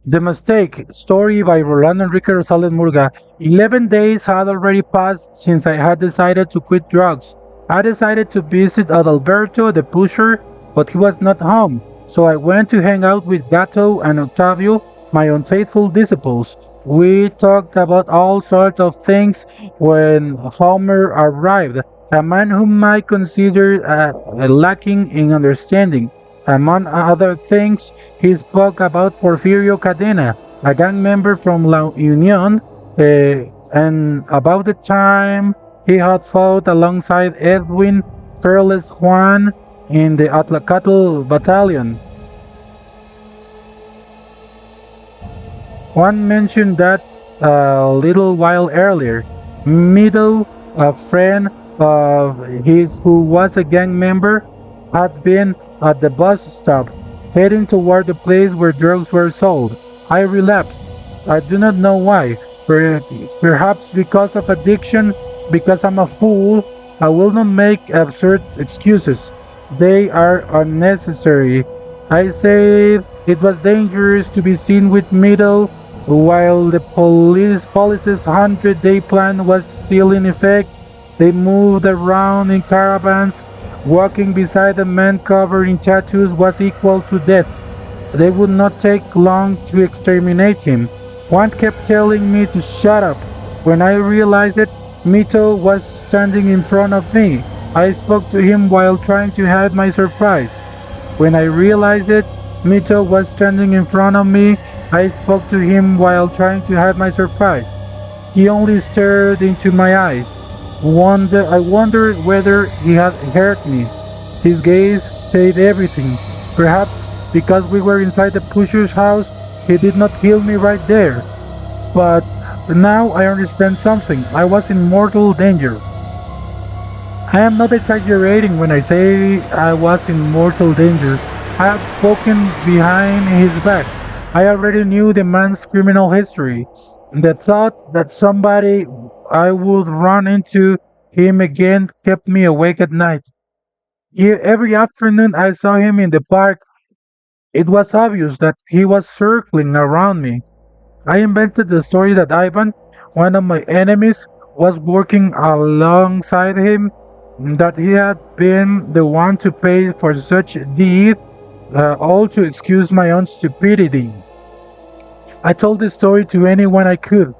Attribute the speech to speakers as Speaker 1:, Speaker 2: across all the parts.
Speaker 1: The Mistake, story by Rolando Enrique Rosales Murga. 11 days had already passed since I had decided to quit drugs. I decided to visit Adalberto, the pusher, but he was not home, so I went to hang out with Gato and Octavio, my unfaithful disciples. We talked about all sorts of things when Homer arrived, a man whom I considered lacking in understanding. Among other things, he spoke about Porfirio Cadena, a gang member from La Union, and about the time he had fought alongside Edwin Fearless Juan in the Atlacatl battalion. Juan mentioned that a little while earlier. Mido, a friend of his who was a gang member, had been at the bus stop, heading toward the place where drugs were sold. I relapsed. I do not know why. Perhaps because of addiction, because I'm a fool. I will not make absurd excuses. They are unnecessary. I said it was dangerous to be seen with Mido while the police's 100-day plan was still in effect. They moved around in caravans. Walking beside a man covered in tattoos was equal to death. They would not take long to exterminate him. One kept telling me to shut up. When I realized it, Mito was standing in front of me. I spoke to him while trying to hide my surprise. When I realized it, Mito was standing in front of me. I spoke to him while trying to hide my surprise. He only stared into my eyes. I wondered whether he had heard me. His gaze said everything. Perhaps because we were inside the pusher's house, he did not kill me right there. But now I understand something. I was in mortal danger. I am not exaggerating when I say I was in mortal danger. I had spoken behind his back. I already knew the man's criminal history. The thought that somebody I would run into him again kept me awake at night. Every afternoon I saw him in the park. It was obvious that he was circling around me. I invented the story that Ivan, one of my enemies, was working alongside him, that he had been the one to pay for such deed, all to excuse my own stupidity. I told the story to anyone I could.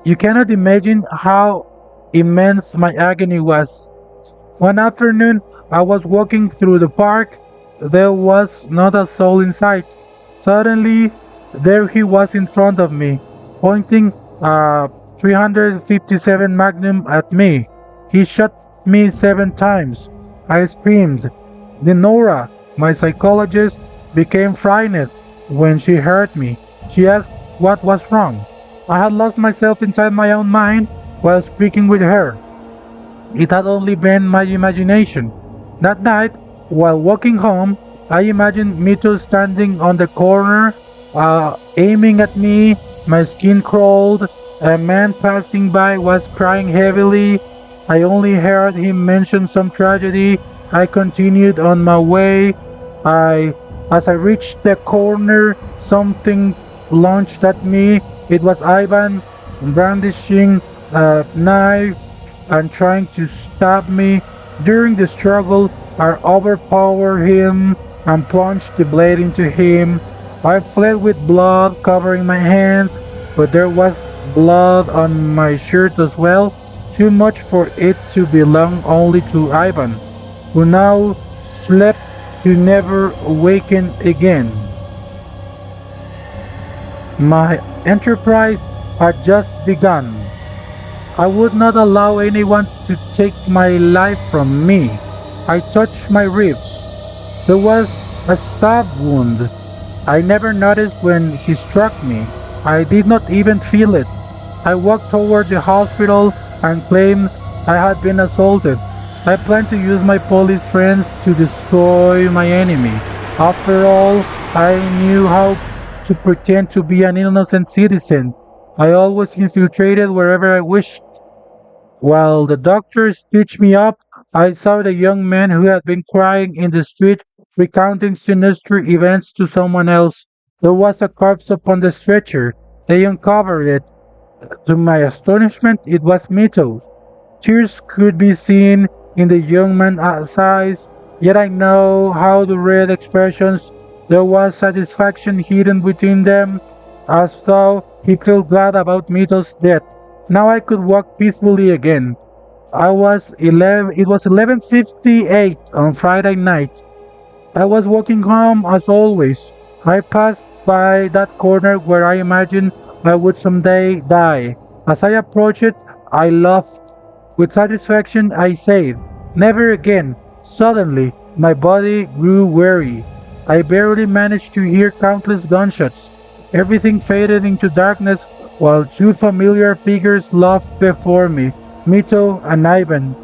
Speaker 1: You cannot imagine how immense my agony was. One afternoon, I was walking through the park. There was not a soul in sight. Suddenly, there he was in front of me, pointing a 357 Magnum at me. He shot me 7 times. I screamed. Then Nora, my psychologist, became frightened when she heard me. She asked what was wrong. I had lost myself inside my own mind while speaking with her. It had only been my imagination. That night, while walking home, I imagined Mito standing on the corner, aiming at me. My skin crawled. A man passing by was crying heavily. I only heard him mention some tragedy. I continued on my way. I, as I reached the corner, something launched at me. It was Ivan brandishing a knife and trying to stab me. During the struggle, I overpowered him and plunged the blade into him. I fled with blood covering my hands, but there was blood on my shirt as well, too much for it to belong only to Ivan, who now slept to never awaken again. My enterprise had just begun. I would not allow anyone to take my life from me. I touched my ribs. There was a stab wound. I never noticed when he struck me. I did not even feel it. I walked toward the hospital and claimed I had been assaulted. I planned to use my police friends to destroy my enemy. After all, I knew how to pretend to be an innocent citizen. I always infiltrated wherever I wished. While the doctor stitched me up, I saw the young man who had been crying in the street recounting sinister events to someone else. There was a corpse upon the stretcher. They uncovered it. To my astonishment, it was Mito. Tears could be seen in the young man's eyes, yet I know how to read expressions. There was satisfaction hidden between them, as though he felt glad about Mito's death. Now I could walk peacefully again. It was 11:58 on Friday night. I was walking home as always. I passed by that corner where I imagined I would someday die. As I approached it, I laughed. With satisfaction, I said, "Never again." Suddenly, my body grew weary. I barely managed to hear countless gunshots. Everything faded into darkness while two familiar figures laughed before me, Mito and Ivan.